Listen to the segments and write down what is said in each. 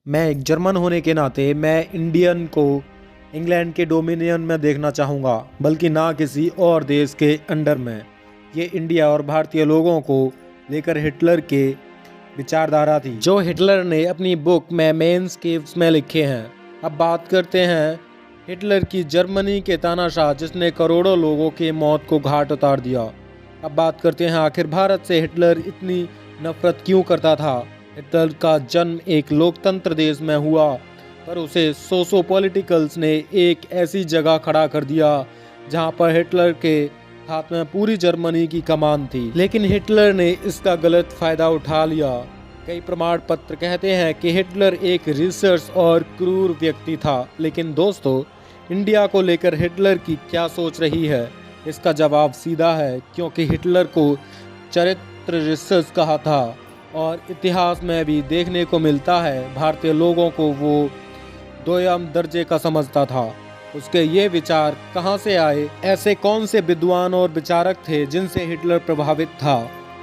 मैं एक जर्मन होने के नाते मैं इंडियन को इंग्लैंड के डोमिनियन में देखना चाहूँगा, बल्कि ना किसी और देश के अंडर में। ये इंडिया और भारतीय लोगों को लेकर हिटलर के विचारधारा थी, जो हिटलर ने अपनी बुक में मेंस केव्स में लिखे हैं। अब बात करते हैं हिटलर की जर्मनी के तानाशाह, जिसने करोड़ों लोगों की मौत को घाट उतार दिया। अब बात करते हैं आखिर भारत से हिटलर इतनी नफरत क्यों करता था। हिटलर का जन्म एक लोकतंत्र देश में हुआ, पर उसे सोशो पॉलिटिकल्स ने एक ऐसी जगह खड़ा कर दिया जहां पर हिटलर के हाथ में पूरी जर्मनी की कमान थी। लेकिन हिटलर ने इसका गलत फायदा उठा लिया। कई प्रमाण पत्र कहते हैं कि हिटलर एक रिसर्च और क्रूर व्यक्ति था। लेकिन दोस्तों, इंडिया को लेकर हिटलर की क्या सोच रही है, इसका जवाब सीधा है, क्योंकि हिटलर को चरित्र रिसर्च कहा था और इतिहास में भी देखने को मिलता है भारतीय लोगों को वो दोयम दर्जे का समझता था। उसके ये विचार कहाँ से आए, ऐसे कौन से विद्वान और विचारक थे जिनसे हिटलर प्रभावित था।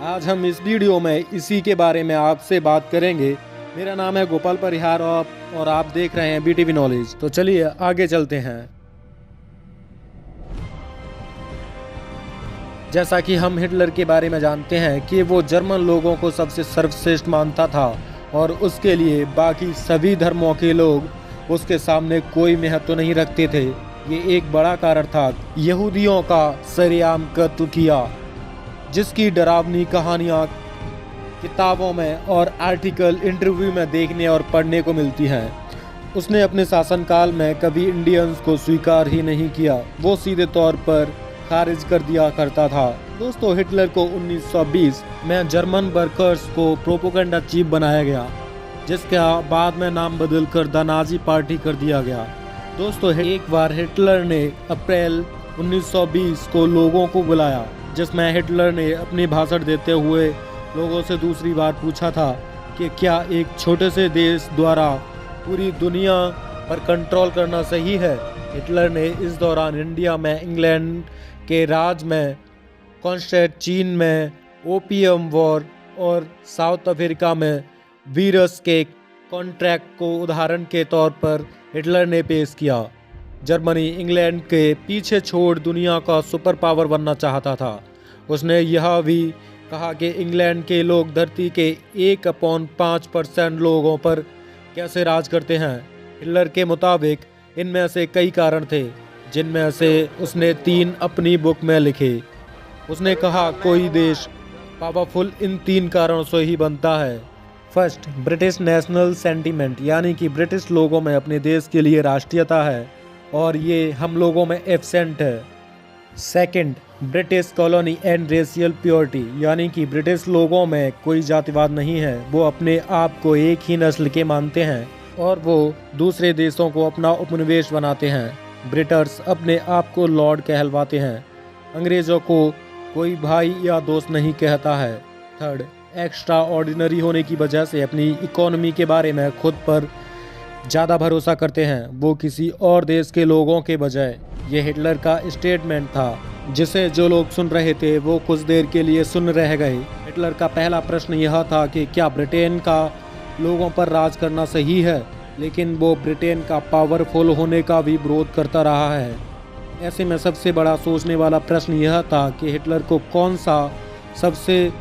आज हम इस वीडियो में इसी के बारे में आपसे बात करेंगे। मेरा नाम है गोपाल परिहार और आप देख रहे हैं बीटीवी नॉलेज। तो चलिए आगे चलते हैं। जैसा कि हम हिटलर के बारे में जानते हैं कि वो जर्मन लोगों को सबसे सर्वश्रेष्ठ मानता था और उसके लिए बाकी सभी धर्मों के लोग उसके सामने कोई महत्व नहीं रखते थे। ये एक बड़ा कारण था। यहूदियों का सरेआम कत्ल किया, जिसकी डरावनी कहानियाँ किताबों में और आर्टिकल इंटरव्यू में देखने और पढ़ने को मिलती हैं। उसने अपने शासनकाल में कभी इंडियंस को स्वीकार ही नहीं किया, वो सीधे तौर पर खारिज कर दिया करता था। दोस्तों, हिटलर को 1920 में जर्मन वर्कर्स को प्रोपेगेंडा चीफ बनाया गया, जिसका बाद में नाम बदलकर द नाजी पार्टी कर दिया गया। दोस्तों, एक बार हिटलर ने अप्रैल 1920 को लोगों को बुलाया, जिसमें हिटलर ने अपनी भाषण देते हुए लोगों से दूसरी बार पूछा था कि क्या एक छोटे से देश द्वारा पूरी दुनिया पर कंट्रोल करना सही है। हिटलर ने इस दौरान इंडिया में, इंग्लैंड के राज में, कॉन्स्टेंटीन में ओपियम वॉर और साउथ अफ्रीका में वीरस के कॉन्ट्रैक्ट को उदाहरण के तौर पर हिटलर ने पेश किया। जर्मनी इंग्लैंड के पीछे छोड़ दुनिया का सुपर पावर बनना चाहता था। उसने यह भी कहा कि इंग्लैंड के लोग धरती के 1/5% लोगों पर कैसे राज करते हैं। हिटलर के मुताबिक इनमें से कई कारण थे, जिनमें से उसने 3 अपनी बुक में लिखे। उसने कहा कोई देश पावरफुल इन 3 कारणों से ही बनता है। फर्स्ट, ब्रिटिश नेशनल सेंटीमेंट, यानी कि ब्रिटिश लोगों में अपने देश के लिए राष्ट्रीयता है और ये हम लोगों में एब्सेंट है। Second, British colony and racial purity, यानी कि ब्रिटिश लोगों में कोई जातिवाद नहीं है, वो अपने आप को एक ही नस्ल के मानते हैं और वो दूसरे देशों को अपना उपनिवेश बनाते हैं। ब्रिटर्स अपने आप को लॉर्ड कहलवाते हैं, अंग्रेजों को कोई भाई या दोस्त नहीं कहता है। थर्ड, एक्स्ट्रा ऑर्डिनरी होने की वजह से अपनी इकोनॉमी के बारे में खुद पर ज़्यादा भरोसा करते हैं, वो किसी और देश के लोगों के बजाय। ये हिटलर का स्टेटमेंट था, जिसे जो लोग सुन रहे थे वो कुछ देर के लिए सुन रह गए। हिटलर का पहला प्रश्न यह था कि क्या ब्रिटेन का लोगों पर राज करना सही है, लेकिन वो ब्रिटेन का पावरफुल होने का भी विरोध करता रहा है। ऐसे में सबसे बड़ा सोचने वाला प्रश्न यह था कि हिटलर को कौन सा सबसे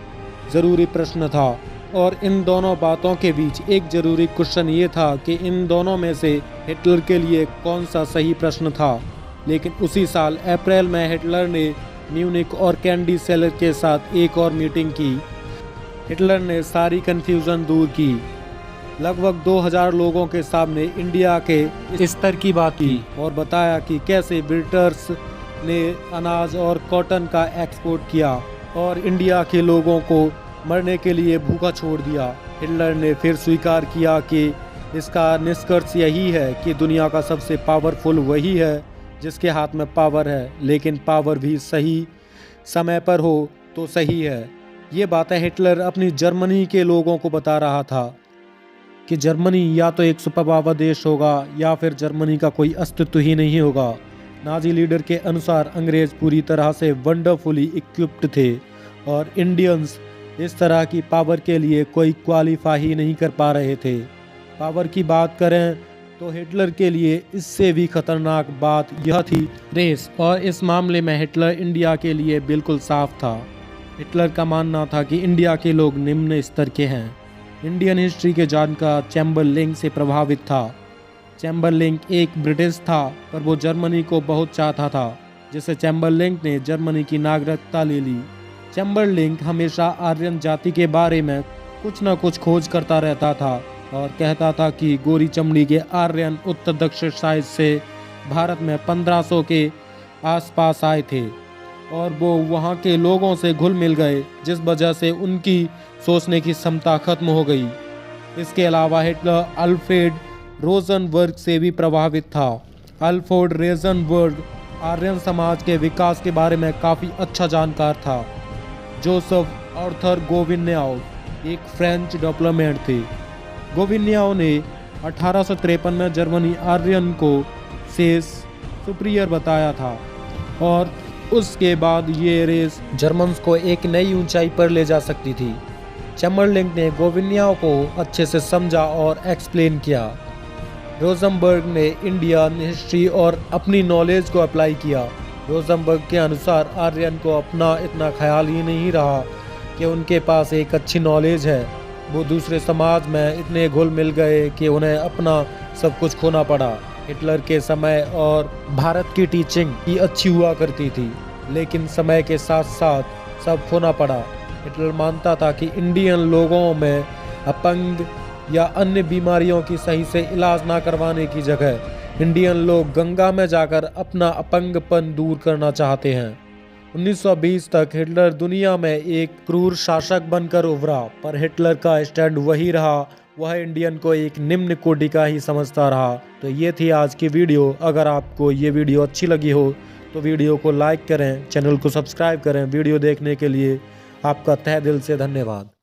ज़रूरी प्रश्न था, और इन दोनों बातों के बीच एक ज़रूरी क्वेश्चन ये था कि इन दोनों में से हिटलर के लिए कौन सा सही प्रश्न था। लेकिन उसी साल अप्रैल में हिटलर ने म्यूनिक और कैंडी सेलर के साथ एक और मीटिंग की। हिटलर ने सारी कन्फ्यूज़न दूर की, लगभग 2000 लोगों के सामने इंडिया के स्तर की बात की और बताया कि कैसे ब्रिटर्स ने अनाज और कॉटन का एक्सपोर्ट किया और इंडिया के लोगों को मरने के लिए भूखा छोड़ दिया। हिटलर ने फिर स्वीकार किया कि इसका निष्कर्ष यही है कि दुनिया का सबसे पावरफुल वही है जिसके हाथ में पावर है, लेकिन पावर भी सही समय पर हो तो सही है। ये बातें हिटलर अपनी जर्मनी के लोगों को बता रहा था कि जर्मनी या तो एक सुपर पावर देश होगा या फिर जर्मनी का कोई अस्तित्व ही नहीं होगा। नाजी लीडर के अनुसार अंग्रेज पूरी तरह से वंडरफुली इक्विप्ड थे और इंडियंस इस तरह की पावर के लिए कोई क्वालिफाई ही नहीं कर पा रहे थे। पावर की बात करें तो हिटलर के लिए इससे भी खतरनाक बात यह थी रेस, और इस मामले में हिटलर इंडिया के लिए बिल्कुल साफ था। हिटलर का मानना था कि इंडिया के लोग निम्न स्तर के हैं। इंडियन हिस्ट्री के जानकार चैम्बरलिन से प्रभावित था। चैम्बरलिन एक ब्रिटिश था, पर वो जर्मनी को बहुत चाहता था, जिससे चैम्बरलिन ने जर्मनी की नागरिकता ले ली। चैम्बरलिन हमेशा आर्यन जाति के बारे में कुछ न कुछ खोज करता रहता था और कहता था कि गोरी चमड़ी के आर्यन उत्तर दक्षिण साइड से भारत में 1500 के आसपास आए थे और वो वहाँ के लोगों से घुल मिल गए, जिस वजह से उनकी सोचने की क्षमता खत्म हो गई। इसके अलावा हिटलर अल्फ्रेड रोजनबर्ग से भी प्रभावित था। अल्फ्रेड रोजनबर्ग आर्यन समाज के विकास के बारे में काफ़ी अच्छा जानकार था। जोसेफ आर्थर गोविन्याओ एक फ्रेंच डिप्लोमेट थे। गोविन्याओ ने 1853 में जर्मनी आर्यन को सेस सुपीरियर बताया था और उसके बाद ये रेस जर्मन्स को एक नई ऊंचाई पर ले जा सकती थी। चैम्बरलिन ने गोविन्याओ को अच्छे से समझा और एक्सप्लेन किया। रोजनबर्ग ने इंडियन हिस्ट्री और अपनी नॉलेज को अप्लाई किया। रोजनबर्ग के अनुसार आर्यन को अपना इतना ख्याल ही नहीं रहा कि उनके पास एक अच्छी नॉलेज है। वो दूसरे समाज में इतने घुल मिल गए कि उन्हें अपना सब कुछ खोना पड़ा। हिटलर के समय और भारत की टीचिंग ही अच्छी हुआ करती थी, लेकिन समय के साथ साथ सब खोना पड़ा। हिटलर मानता था कि इंडियन लोगों में अपंग या अन्य बीमारियों की सही से इलाज ना करवाने की जगह इंडियन लोग गंगा में जाकर अपना अपंगपन दूर करना चाहते हैं। 1920 तक हिटलर दुनिया में एक क्रूर शासक बनकर उभरा, पर हिटलर का स्टैंड वही रहा। वह इंडियन को एक निम्न कोटि का ही समझता रहा। तो ये थी आज की वीडियो। अगर आपको ये वीडियो अच्छी लगी हो तो वीडियो को लाइक करें, चैनल को सब्सक्राइब करें। वीडियो देखने के लिए आपका तहे दिल से धन्यवाद।